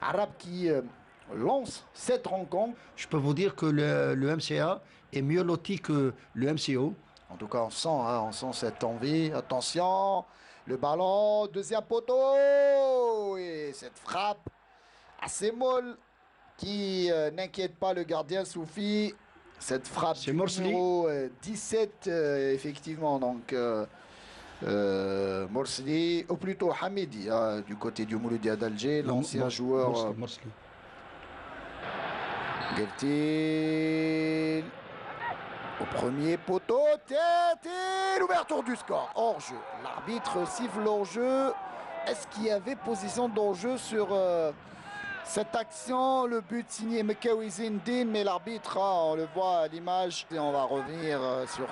arabe qui lance cette rencontre. Je peux vous dire que le MCA est mieux loti que le MCO. En tout cas, on sent cette envie. Attention, le ballon, deuxième poteau. Et cette frappe assez molle qui n'inquiète pas le gardien Soufi. Cette frappe du numéro 17, effectivement. Donc, Morsli, ou plutôt Hamidi, du côté du Mouloudia d'Alger, l'ancien joueur. Morsli. Geltil. Au premier poteau, tête et l'ouverture du score. Hors-jeu. L'arbitre siffle hors-jeu. Est-ce qu'il y avait position d'hors-jeu sur cette action? Le but signé Mekawi Zindine, mais l'arbitre, on le voit à l'image. Et on va revenir sur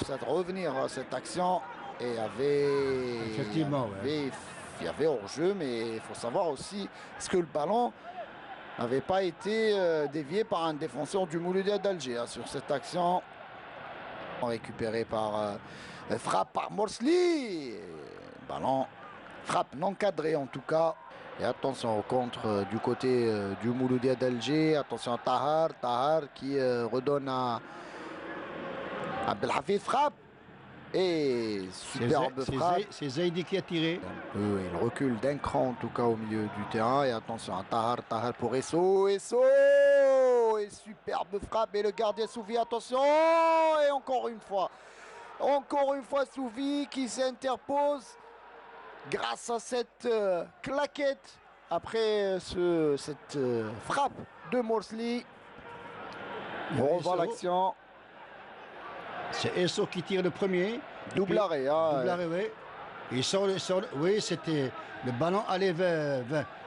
cette action. Et il y avait hors-jeu, mais il faut savoir aussi, est-ce que le ballon n'avait pas été dévié par un défenseur du Mouloudia d'Alger sur cette action? Récupéré par frappe par Morsli. Ballon, frappe non cadrée en tout cas. Et attention au contre du côté du Mouloudia d'Alger. Attention à Tahar qui redonne à Abdelhafiz, frappe. Et superbe frappe. C'est Zaidi qui a tiré. Il recule d'un cran en tout cas au milieu du terrain. Et attention à Tahar pour Esso. Et superbe frappe. Et le gardien Soufi, attention. Et encore une fois Soufi qui s'interpose grâce à cette claquette après cette frappe de Morsli. On revoit l'action. C'est Esso qui tire le premier. Double arrêt. Double arrêt, oui. Il sort, oui, c'était le ballon allait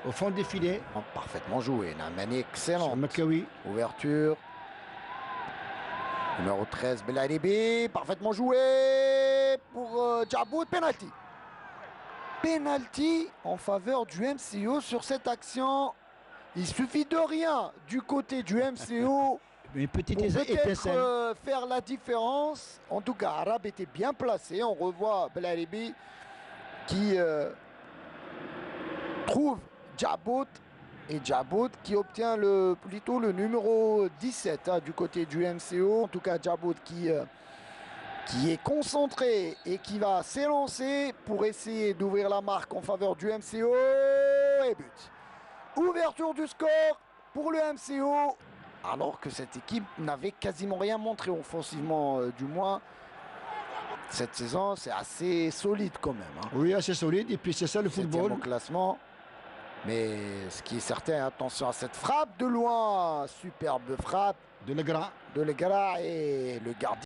au fond des filets. Parfaitement joué, une manie excellente. Mekawi. Ouverture. Numéro 13, Belaribi, parfaitement joué pour Djaboud, penalty. Penalty en faveur du MCO sur cette action. Il suffit de rien du côté du MCO. Une petite peut-être faire la différence. En tout cas, Arabe était bien placé. On revoit Belaribi qui trouve Djaboud. Et Djaboud qui obtient plutôt le numéro 17 du côté du MCO. En tout cas, Djaboud qui est concentré et qui va s'élancer pour essayer d'ouvrir la marque en faveur du MCO. Et but. Ouverture du score pour le MCO. Alors que cette équipe n'avait quasiment rien montré offensivement, du moins. Cette saison, c'est assez solide quand même. Oui, assez solide. Et puis c'est ça le football. Au classement. Mais ce qui est certain, attention à cette frappe de loin. Superbe frappe. De Legra. Et le gardien.